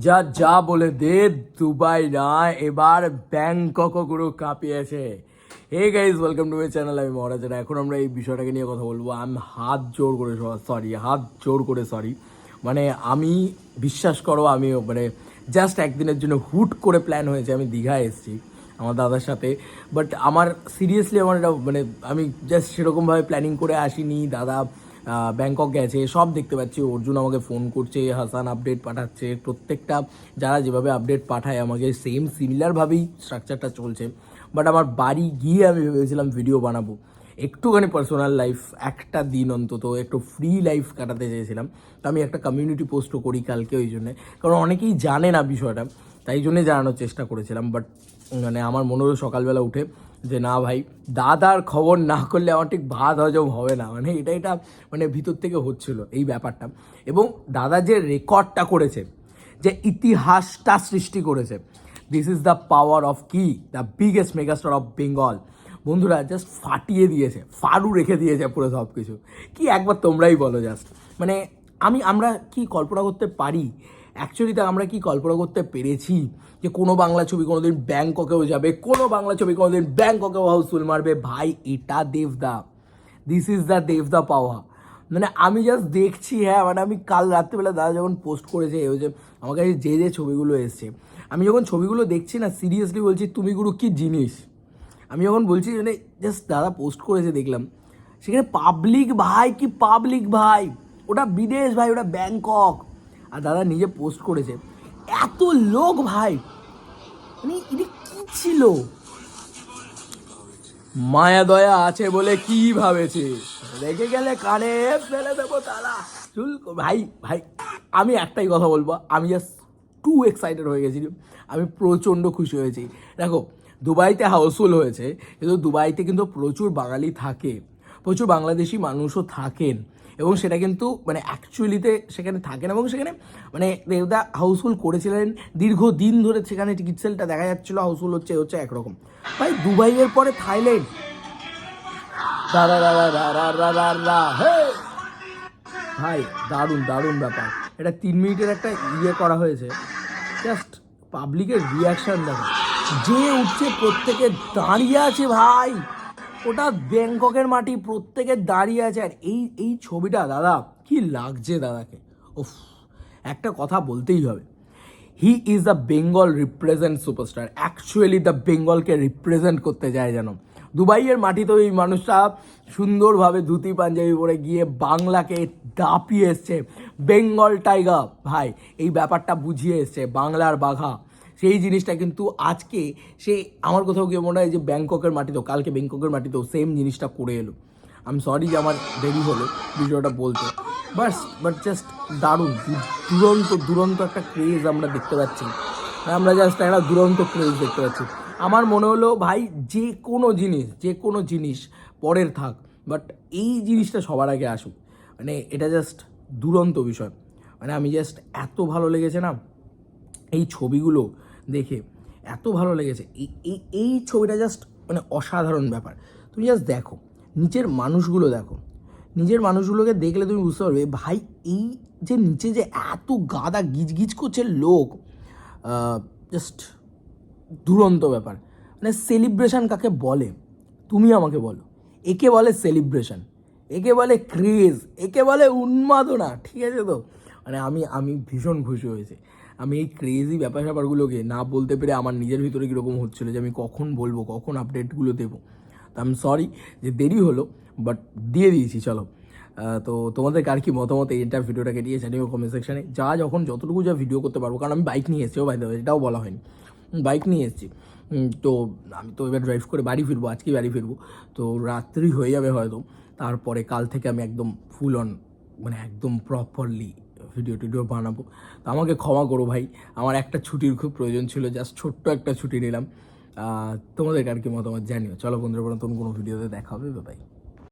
যা যা বলে দে, দুবাই না এবার ব্যাংককও পুরো কাঁপিয়েছে। Hey guys, welcome to my channel. আমি মহারাজ। এখন আমরা এই বিষয়টাকে নিয়ে কথা বলবো। আমি হাত জোর করে সরি। মানে আমি বিশ্বাস করো, আমি মানে জাস্ট একদিনের জন্য হুট করে প্ল্যান হয়েছে, আমি দীঘায় এসেছি আমার দাদার সাথে। বাট আমার সিরিয়াসলি আমার এটা মানে আমি জাস্ট সেরকমভাবে প্ল্যানিং করে আসিনি। দাদা ব্যাংকক গেছে, সব দেখতে পাচ্ছি। অর্জুন আমাকে ফোন করছে, হাসান আপডেট পাঠাচ্ছে, প্রত্যেকটা যারা যেভাবে আপডেট পাঠায় আমাকে সেম সিমিলারভাবেই স্ট্রাকচারটা চলছে। বাট আমার বাড়ি গিয়ে আমি ভেবেছিলাম ভিডিও বানাবো, একটুখানি পার্সোনাল লাইফ, একটা দিন অন্তত একটু ফ্রি লাইফ কাটাতে চেয়েছিলাম। তো আমি একটা কমিউনিটি পোস্টও করি কালকে ওই জন্যে, কারণ অনেকেই জানে না বিষয়টা, তাই জন্যে জানানোর চেষ্টা করেছিলাম। বাট মানে আমার মনে হলো সকালবেলা উঠে যে না ভাই, দাদার খবর না করলে আমার ঠিক ভাত হজম হবে না। মানে এটা মানে ভিতর থেকে হচ্ছিল এই ব্যাপারটা। এবং দাদা যে রেকর্ডটা করেছে, যে ইতিহাসটা সৃষ্টি করেছে, this is the power of কি the biggest megastar of Bengal. বন্ধুরা জাস্ট ফাটিয়ে দিয়েছে, ফাড়ু রেখে দিয়েছে পুরো সব কিছু। কি একবার তোমরাই বলো জাস্ট, মানে আমরা কি কল্পনা করতে পারি? অ্যাকচুয়ালিতে আমরা কি কল্পনা করতে পেরেছি যে কোনো বাংলা ছবি কোনোদিন ব্যাংককেও যাবে, কোনো বাংলা ছবি কোনোদিন ব্যাংককেও হাউসফুল মারবে? ভাই এটা দেবদা, দিস ইজ দ্য দেবদা পাওয়া। মানে আমি জাস্ট দেখছি, হ্যাঁ মানে আমি কাল রাত্রিবেলা দাদা যখন পোস্ট করেছে, ওই যে আমার কাছে যে ছবিগুলো এসছে, আমি যখন ছবিগুলো দেখছি না, সিরিয়াসলি বলছি তুমি গুরু কি জিনিস। আমি যখন বলছি মানে জাস্ট দাদা পোস্ট করেছে দেখলাম, সেখানে পাবলিক ভাই, কি পাবলিক ভাই, ওটা বিদেশ ভাই, ওটা ব্যাংকক। আর দাদা নিজে পোস্ট করেছে, এত লোক ভাই, মানে এটা কি ছিল? মায়া দয়া আছে বলে কি ভাবেছে, রেখে গেলে কানে ফেলে দেবো তারা চুল। ভাই ভাই আমি একটাই কথা বলবো, আমি জাস্ট টু এক্সাইটেড হয়ে গেছি। আমি প্রচণ্ড খুশি হয়েছি। দেখো, দুবাইতে হাউসফুল হয়েছে, কিন্তু দুবাইতে কিন্তু প্রচুর বাঙালি থাকে, প্রচুর বাংলাদেশি মানুষও থাকেন, এবং সেটা কিন্তু মানে অ্যাকচুয়ালিতে সেখানে থাকেন। এবং সেখানে মানে দেবদা হাউসফুল করেছিলেন দীর্ঘদিন ধরে, সেখানে টিকিট সেলটা দেখা যাচ্ছিলো হাউসফুল হচ্ছে একরকম। ভাই দুবাইয়ের পরে থাইল্যান্ড, ভাই দারুণ দারুণ ব্যাপার। এটা 3 মিনিটের একটা করা হয়েছে, জাস্ট পাবলিকের রিয়াকশান দেখো, যে উঠছে প্রত্যেকে দাঁড়িয়ে আছে ভাই, ওটা ব্যাংককের মাটি, প্রত্যেকে দাঁড়িয়ে আছে। আর এই ছবিটা দাদা কি লাগছে দাদাকে, ওফ, একটা কথা বলতেই হবে, he is the Bengal represent superstar. Actually the বেঙ্গলকে রিপ্রেজেন্ট করতে যায় যেন। দুবাইয়ের মাটিতেও এই মানুষটা সুন্দরভাবে ধুতি পাঞ্জাবি পরে গিয়ে বাংলাকে দাপিয়ে এসছে। বেঙ্গল টাইগার ভাই, এই ব্যাপারটা বুঝিয়ে এসছে, বাংলার বাঘা। সেই জিনিসটা কিন্তু আজকে সে আমার কোথাও গিয়ে মনে হয় যে ব্যাংককের মাটিতেও, কালকে ব্যাংককের মাটিতেও সেম জিনিসটা করে এলো। আমি সরি যে আমার দেরি হলো বিষয়টা বলতে, বাট জাস্ট দারুণ, দুরন্ত একটা ক্রেজ আমরা দেখতে পাচ্ছি। আমরা জাস্ট একটা দুরন্ত ক্রেজ দেখতে পাচ্ছি। আমার মনে হলো ভাই, যে কোনো জিনিস পরের থাক, বাট এই জিনিসটা সবার আগে আসুক। মানে এটা জাস্ট দুরন্ত বিষয়। মানে আমি জাস্ট এত ভালো লেগেছে না এই ছবিগুলো দেখে, এত ভালো লেগেছে। এই ছবিটা জাস্ট মানে অসাধারণ ব্যাপার। তুমি জাস্ট দেখো, নিচের মানুষগুলোকে দেখলে তুমি বুঝতে পারবে ভাই, এই যে নিচে যে এত গাদা গিজগিজ করছে লোক, জাস্ট দুরন্ত ব্যাপার। মানে সেলিব্রেশন কাকে বলে তুমি আমাকে বলো? একে বলে সেলিব্রেশন, একে বলে ক্রেজ, একে বলে উন্মাদনা, ঠিক আছে? তো মানে আমি ভীষণ খুশি হয়েছি। আমি এই ক্রেজি ব্যাপারগুলোকে না বলতে পেরে আমার নিজের ভিতরে কীরকম হচ্ছিলো যে আমি কখন বলবো, কখন আপডেটগুলো দেবো। তো আমি সরি যে দেরি হলো, বাট দিয়ে দিয়েছি। চলো, তো তোমাদের কার কি মতামত এইটা ভিডিওটাকে নিয়ে জানিও কমেন্ট সেকশানে। যতটুকু ভিডিও করতে পারবো, কারণ আমি বাইক নিয়ে এসেছি, ভাই দেবো, এটাও বলা হয়নি, বাইক নিয়ে এসেছি। তো আমি তো এবার ড্রাইভ করে বাড়ি ফিরবো, আজকেই বাড়ি ফিরবো। তো রাত্রি হয়ে যাবে হয়তো, তারপরে কাল থেকে আমি একদম ফুল অন, মানে একদম প্রপারলি ভিডিও বানাবো। তো আমাকে ক্ষমা করো ভাই, আমার একটা ছুটির খুব প্রয়োজন ছিল, জাস্ট ছোট্ট একটা ছুটি নিলাম। তোমাদের কার কি মতামত জানিও। চলো বন্ধুরা, নতুন কোনো ভিডিওতে দেখা হবে, বাই।